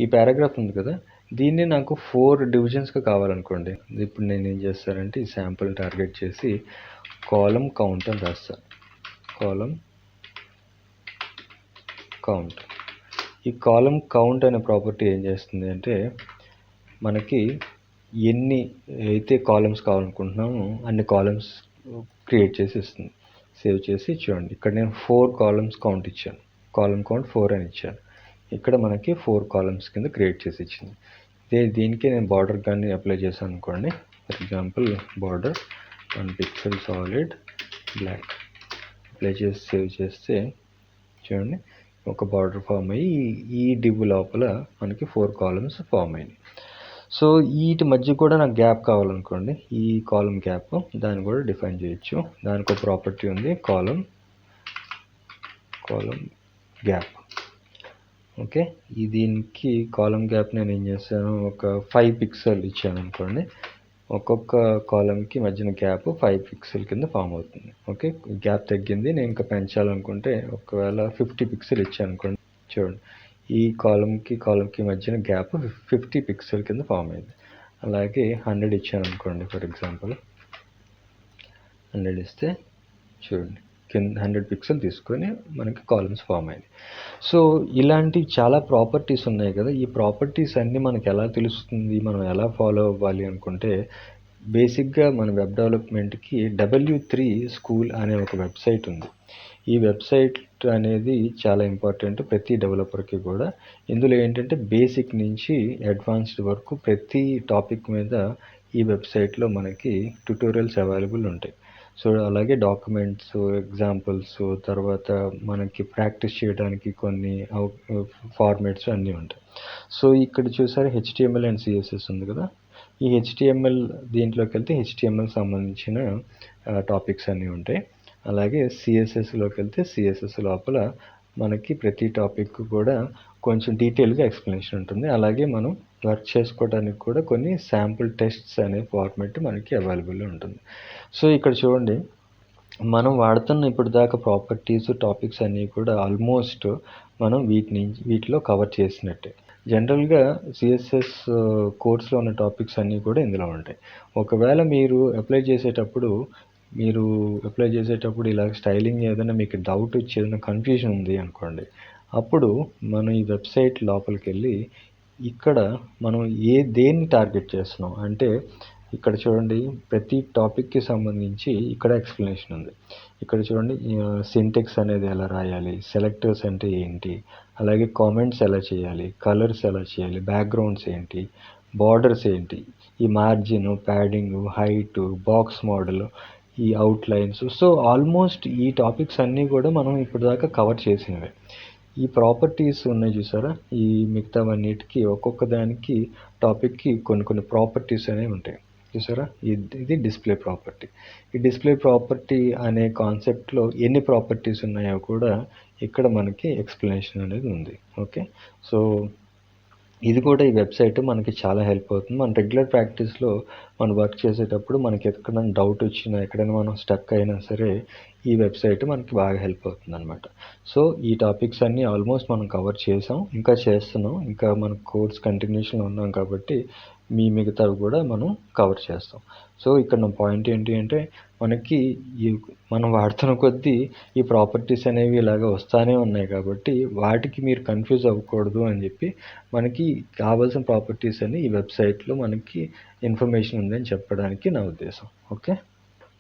ఈ పారాగ్రాఫ్ ఉంది కదా, దీన్ని నాకు 4 డివిజన్స్గా కావాలనుకోండి. ఇప్పుడు నేను ఏం చేస్తానంటే ఈ శాంపుల్ టార్గెట్ చేసి కాలం కౌంట్ అని రాస్తాను. కాలం కౌంట్. ఈ కాలం కౌంట్ అనే ప్రాపర్టీ ఏం చేస్తుంది అంటే మనకి ఎన్ని అయితే కాలమ్స్ కావాలనుకుంటున్నామో అన్ని కాలమ్స్ క్రియేట్ చేసి ఇస్తుంది. సేవ్ చేసి చూడండి, ఇక్కడ నేను 4 కాలమ్స్ కౌంట్ ఇచ్చాను. కాలం కౌంట్ 4 అని ఇచ్చాను. ఇక్కడ మనకి 4 కాలమ్స్ కింద క్రియేట్ చేసి ఇచ్చింది. దీనికి నేను బార్డర్ కానీ అప్లై చేశాను అనుకోండి. For example border 1 pixel solid black apply చేసి సేవ్ చేస్తే చూడండి ఒక బార్డర్ ఫామ్ అయ్యి ఈ డివ్ లోపల మనకి 4 కాలమ్స్ ఫామ్ అయినాయి. సో వీటి మధ్య కూడా నాకు గ్యాప్ కావాలనుకోండి, ఈ కాలం గ్యాప్ దాన్ని కూడా డిఫైన్ చేయొచ్చు. దానికి ఒక ప్రాపర్టీ ఉంది, కాలం గ్యాప్. ఓకే, దీనికి కాలం గ్యాప్ నేను ఏం చేస్తాను, ఒక 5 పిక్సెల్ ఇచ్చాను అనుకోండి. ఒక్కొక్క కాలంకి మధ్యన గ్యాప్ 5 పిక్సెల్ కింద ఫామ్ అవుతుంది. ఓకే, గ్యాప్ తగ్గింది, నేను ఇంకా పెంచాలనుకుంటే ఒకవేళ 50 పిక్సెల్ ఇచ్చాను అనుకోండి. చూడండి, ఈ కాలంకి మధ్యన గ్యాప్ 50 పిక్సెల్ కింద ఫామ్ అయింది. అలాగే 100 ఇచ్చాను అనుకోండి. ఫర్ ఎగ్జాంపుల్ 100 ఇస్తే చూడండి కింద 100 పిక్సెల్ తీసుకొని మనకి కాలమ్స్ ఫామ్ అయింది. సో ఇలాంటి చాలా ప్రాపర్టీస్ ఉన్నాయి కదా, ఈ ప్రాపర్టీస్ అన్నీ మనకి ఎలా తెలుస్తుంది, మనం ఎలా ఫాలో అవ్వాలి అనుకుంటే బేసిక్గా మన వెబ్ డెవలప్మెంట్కి W3 స్కూల్ అనే ఒక వెబ్సైట్ ఉంది. ఈ వెబ్సైట్ అనేది చాలా ఇంపార్టెంట్ ప్రతి డెవలపర్కి కూడా. ఇందులో ఏంటంటే బేసిక్ నుంచి అడ్వాన్స్డ్ వరకు ప్రతి టాపిక్ మీద ఈ వెబ్సైట్లో మనకి ట్యుటోరియల్స్ అవైలబుల్ ఉంటాయి. సో అలాగే డాక్యుమెంట్స్, ఎగ్జాంపుల్స్, తర్వాత మనకి ప్రాక్టీస్ చేయడానికి కొన్ని ఫార్మాట్స్ అన్నీ ఉంటాయి. సో ఇక్కడ చూసారు HTML అండ్ CSS ఉంది కదా, ఈ HTML దీంట్లోకి వెళ్తే HTML సంబంధించిన టాపిక్స్ అన్నీ ఉంటాయి. అలాగే CSSలోకి వెళ్తే CSS లోపల మనకి ప్రతి టాపిక్ కూడా కొంచెం డీటెయిల్గా ఎక్స్ప్లెనేషన్ ఉంటుంది. అలాగే మనం వర్క్ చేసుకోవడానికి కూడా కొన్ని శాంపుల్ టెస్ట్స్ అనే ఫార్మాట్ మనకి అవైలబుల్ ఉంటుంది. సో ఇక్కడ చూడండి, మనం వాడుతున్న ఇప్పుడు దాకా ప్రాపర్టీస్, టాపిక్స్ అన్నీ కూడా ఆల్మోస్ట్ మనం వీటిలో కవర్ చేసినట్టే. జనరల్గా CSS కోర్స్లో ఉన్న టాపిక్స్ అన్నీ కూడా ఇందులో ఉంటాయి. ఒకవేళ మీరు అప్లై చేసేటప్పుడు ఇలా స్టైలింగ్ ఏదైనా మీకు డౌట్ వచ్చి ఏదైనా కన్ఫ్యూజన్ ఉంది అనుకోండి, అప్పుడు మనం ఈ వెబ్సైట్ లోపలికి వెళ్ళి ఇక్కడ మనం దేన్ని టార్గెట్ చేస్తున్నాం అంటే ఇక్కడ చూడండి ప్రతి టాపిక్కి సంబంధించి ఇక్కడ ఎక్స్ప్లెనేషన్ ఉంది. ఇక్కడ చూడండి సింటెక్స్ అనేది ఎలా రాయాలి, సెలెక్టర్స్ అంటే ఏంటి, అలాగే కామెంట్స్ ఎలా చేయాలి, కలర్స్ ఎలా చేయాలి, బ్యాక్గ్రౌండ్స్ ఏంటి, బార్డర్స్ ఏంటి, ఈ margin, padding, height, box model, ఈ అవుట్లైన్స్. సో ఆల్మోస్ట్ ఈ టాపిక్స్ అన్నీ కూడా మనం ఇప్పుడు దాకా కవర్ చేసినవే. ఈ ప్రాపర్టీస్ ఉన్నాయి చూసారా, ఈ మిగతావన్నిటికీ ఒక్కొక్క దానికి టాపిక్కి కొన్ని ప్రాపర్టీస్ అనేవి ఉంటాయి చూసారా. ఇది డిస్ప్లే ప్రాపర్టీ. ఈ డిస్ప్లే ప్రాపర్టీ అనే కాన్సెప్ట్లో ఎన్ని ప్రాపర్టీస్ ఉన్నాయో కూడా ఇక్కడ మనకి ఎక్స్ప్లెనేషన్ అనేది ఉంది. ఓకే, సో ఇది కూడా ఈ వెబ్సైట్ మనకి చాలా హెల్ప్ అవుతుంది. మన రెగ్యులర్ ప్రాక్టీస్లో మనం వర్క్ చేసేటప్పుడు మనకి ఎక్కడైనా డౌట్ వచ్చినా, ఎక్కడైనా మనం స్టక్ అయినా సరే ఈ వెబ్సైట్ మనకి బాగా హెల్ప్ అవుతుంది అనమాట. సో ఈ టాపిక్స్ అన్నీ ఆల్మోస్ట్ మనం కవర్ చేసాం, ఇంకా చేస్తున్నాం, ఇంకా మన కోర్స్ కంటిన్యూషన్లో ఉన్నాం కాబట్టి మిగతావి కూడా మనం కవర్ చేస్తాం. సో ఇక్కడ నా పాయింట్ ఏంటి అంటే మనకి మనం వాడుతున్న కొద్దీ ఈ ప్రాపర్టీస్ అనేవి ఇలాగ వస్తూనే ఉన్నాయి కాబట్టి వాటికి మీరు కన్ఫ్యూజ్ అవ్వకూడదు అని చెప్పి మనకి కావాల్సిన ప్రాపర్టీస్ అని ఈ వెబ్సైట్లో మనకి ఇన్ఫర్మేషన్ ఉందని చెప్పడానికి నా ఉద్దేశం. ఓకే.